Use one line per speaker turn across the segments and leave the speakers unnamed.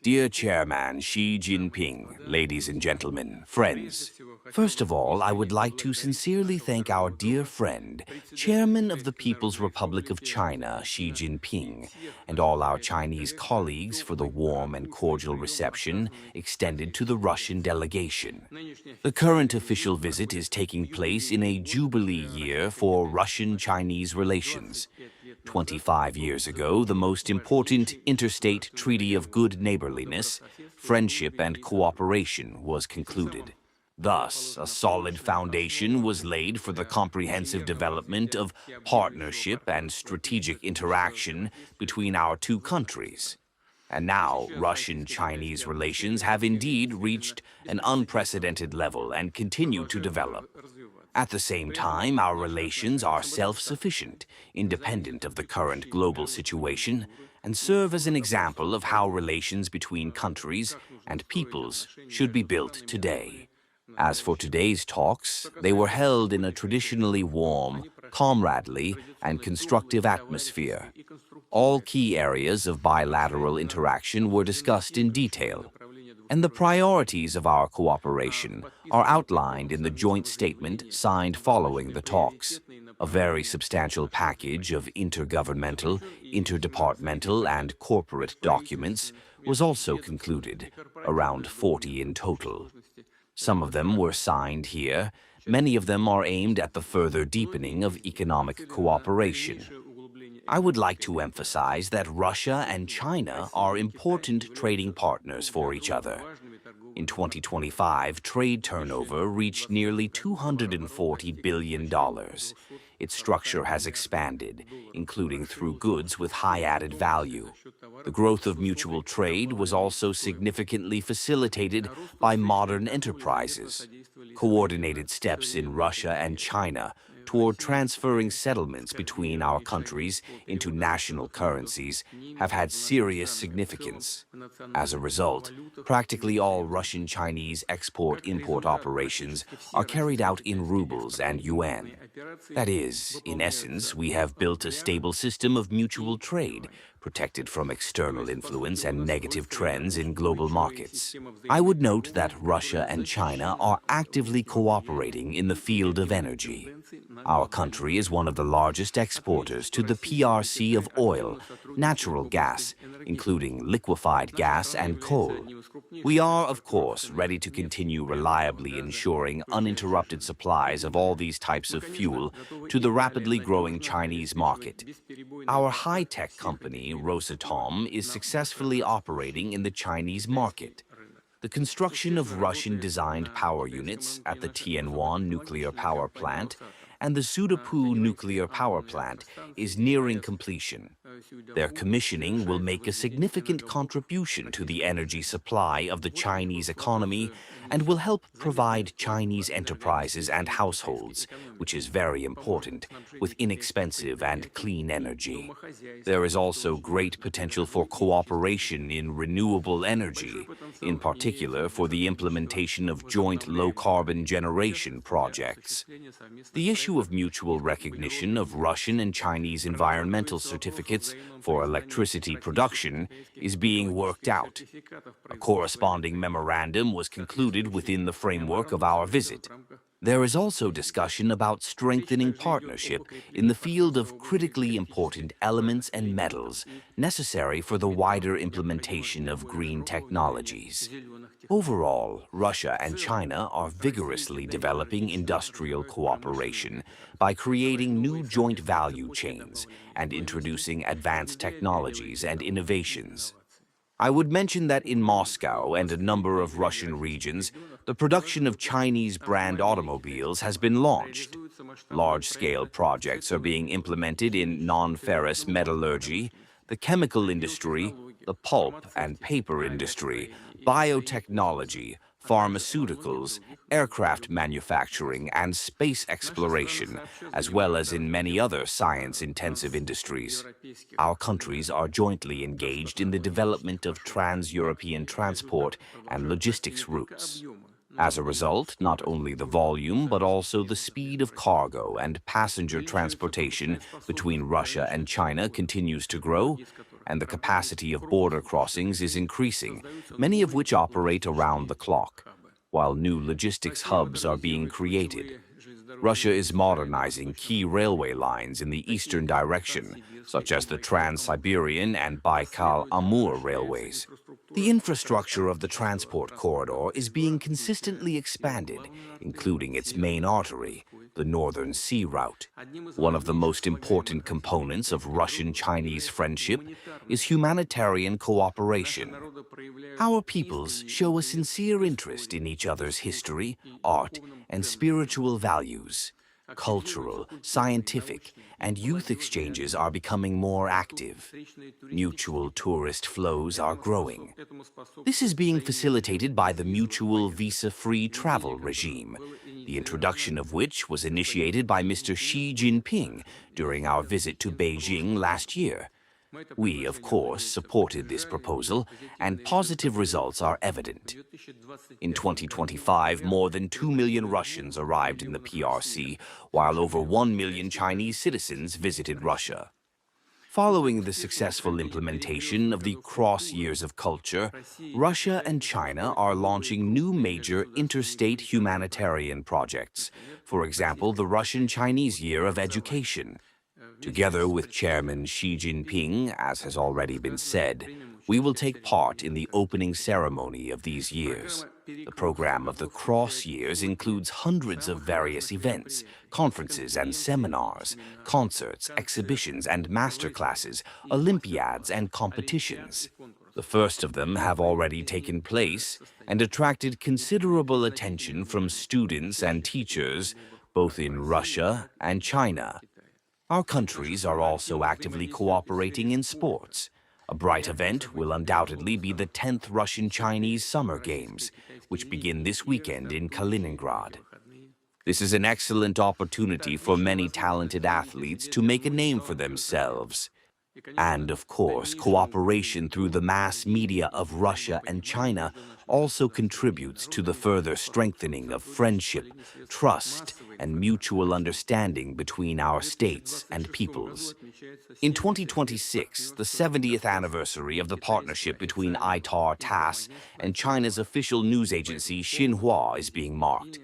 Dear Chairman Xi Jinping, ladies and gentlemen, friends, first of all, I would like to sincerely thank our dear friend, Chairman of the People's Republic of China, Xi Jinping, and all our Chinese colleagues for the warm and cordial reception extended to the Russian delegation. The current official visit is taking place in a jubilee year for Russian-Chinese relations. 25 years ago, the most important interstate treaty of good neighborliness, friendship, and cooperation was concluded. Thus, a solid foundation was laid for the comprehensive development of partnership and strategic interaction between our two countries. And now, Russian-Chinese relations have indeed reached an unprecedented level and continue to develop. At the same time, our relations are self-sufficient, independent of the current global situation, and serve as an example of how relations between countries and peoples should be built today. As for today's talks, they were held in a traditionally warm, comradely, and constructive atmosphere. All key areas of bilateral interaction were discussed in detail, and the priorities of our cooperation are outlined in the joint statement signed following the talks. A very substantial package of intergovernmental, interdepartmental, and corporate documents was also concluded, around 40 in total. Some of them were signed here. Many of them are aimed at the further deepening of economic cooperation. I would like to emphasize that Russia and China are important trading partners for each other. In 2025, trade turnover reached nearly $240 billion. Its structure has expanded, including through goods with high added value. The growth of mutual trade was also significantly facilitated by modern enterprises. Coordinated steps in Russia and China toward transferring settlements between our countries into national currencies have had serious significance. As a result, practically all Russian-Chinese export-import operations are carried out in rubles and yuan. That is, in essence, we have built a stable system of mutual trade, protected from external influence and negative trends in global markets. I would note that Russia and China are actively cooperating in the field of energy. Our country is one of the largest exporters to the PRC of oil, natural gas, including liquefied gas and coal. We are, of course, ready to continue reliably ensuring uninterrupted supplies of all these types of fuel to the rapidly growing Chinese market. Our high-tech company, Rosatom, is successfully operating in the Chinese market. The construction of Russian-designed power units at the Tianwan nuclear power plant and the Sudapu nuclear power plant is nearing completion. Their commissioning will make a significant contribution to the energy supply of the Chinese economy and will help provide Chinese enterprises and households, which is very important, with inexpensive and clean energy. There is also great potential for cooperation in renewable energy, in particular for the implementation of joint low-carbon generation projects. The issue of mutual recognition of Russian and Chinese environmental certificates for electricity production is being worked out. A corresponding memorandum was concluded within the framework of our visit. There is also discussion about strengthening partnership in the field of critically important elements and metals necessary for the wider implementation of green technologies. Overall, Russia and China are vigorously developing industrial cooperation by creating new joint value chains and introducing advanced technologies and innovations. I would mention that in Moscow and a number of Russian regions, the production of Chinese brand automobiles has been launched. Large-scale projects are being implemented in non-ferrous metallurgy, the chemical industry, the pulp and paper industry, biotechnology, pharmaceuticals, aircraft manufacturing, and space exploration, as well as in many other science-intensive industries. Our countries are jointly engaged in the development of trans-European transport and logistics routes. As a result, not only the volume but also the speed of cargo and passenger transportation between Russia and China continues to grow, and the capacity of border crossings is increasing, many of which operate around the clock, while new logistics hubs are being created. Russia is modernizing key railway lines in the eastern direction, such as the Trans-Siberian and Baikal-Amur railways. The infrastructure of the transport corridor is being consistently expanded, including its main artery, the Northern Sea Route. One of the most important components of Russian-Chinese friendship is humanitarian cooperation. Our peoples show a sincere interest in each other's history, art, and spiritual values. Cultural, scientific, and youth exchanges are becoming more active. Mutual tourist flows are growing. This is being facilitated by the mutual visa-free travel regime, the introduction of which was initiated by Mr. Xi Jinping during our visit to Beijing last year. We, of course, supported this proposal, and positive results are evident. In 2025, more than 2 million Russians arrived in the PRC, while over 1 million Chinese citizens visited Russia. Following the successful implementation of the Cross Years of Culture, Russia and China are launching new major interstate humanitarian projects, for example, the Russian-Chinese Year of Education. Together with Chairman Xi Jinping, as has already been said, we will take part in the opening ceremony of these years. The program of the Cross Years includes hundreds of various events, conferences and seminars, concerts, exhibitions and masterclasses, Olympiads and competitions. The first of them have already taken place and attracted considerable attention from students and teachers, both in Russia and China. Our countries are also actively cooperating in sports. A bright event will undoubtedly be the 10th Russian-Chinese Summer Games, which begin this weekend in Kaliningrad. This is an excellent opportunity for many talented athletes to make a name for themselves. And, of course, cooperation through the mass media of Russia and China also contributes to the further strengthening of friendship, trust, and mutual understanding between our states and peoples. In 2026, the 70th anniversary of the partnership between ITAR-TASS and China's official news agency Xinhua is being marked.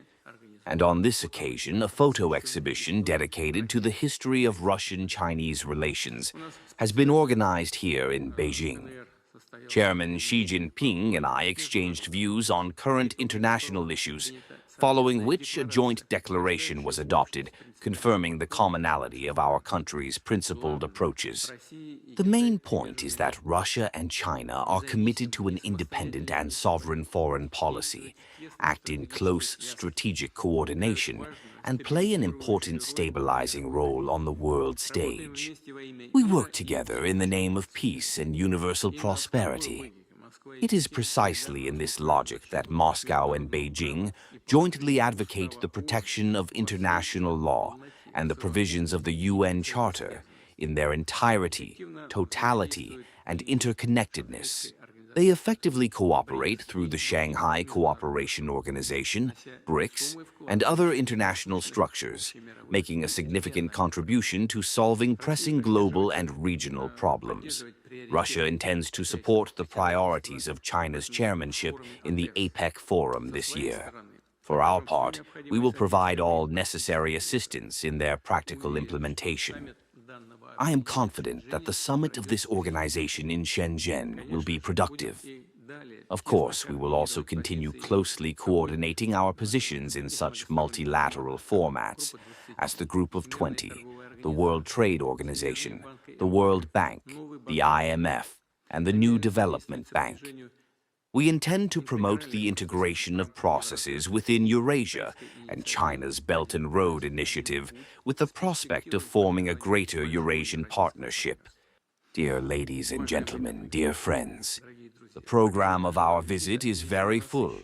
And on this occasion, a photo exhibition dedicated to the history of Russian-Chinese relations has been organized here in Beijing. Chairman Xi Jinping and I exchanged views on current international issues, following which a joint declaration was adopted, confirming the commonality of our countries' principled approaches. The main point is that Russia and China are committed to an independent and sovereign foreign policy, act in close strategic coordination, and play an important stabilizing role on the world stage. We work together in the name of peace and universal prosperity. It is precisely in this logic that Moscow and Beijing jointly advocate the protection of international law and the provisions of the UN Charter in their entirety, totality, and interconnectedness. They effectively cooperate through the Shanghai Cooperation Organization, BRICS, and other international structures, making a significant contribution to solving pressing global and regional problems. Russia intends to support the priorities of China's chairmanship in the APEC Forum this year. For our part, we will provide all necessary assistance in their practical implementation. I am confident that the summit of this organization in Shenzhen will be productive. Of course, we will also continue closely coordinating our positions in such multilateral formats as the Group of 20, the World Trade Organization, the World Bank, the IMF, and the New Development Bank. We intend to promote the integration of processes within Eurasia and China's Belt and Road Initiative with the prospect of forming a greater Eurasian partnership. Dear ladies and gentlemen, dear friends, the program of our visit is very full.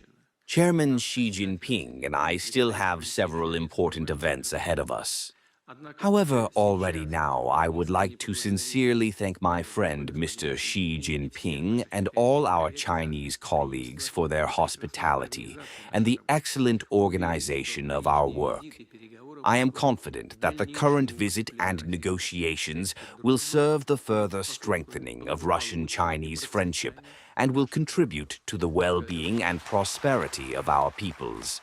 Chairman Xi Jinping and I still have several important events ahead of us. However, already now, I would like to sincerely thank my friend Mr. Xi Jinping and all our Chinese colleagues for their hospitality and the excellent organization of our work. I am confident that the current visit and negotiations will serve the further strengthening of Russian-Chinese friendship and will contribute to the well-being and prosperity of our peoples.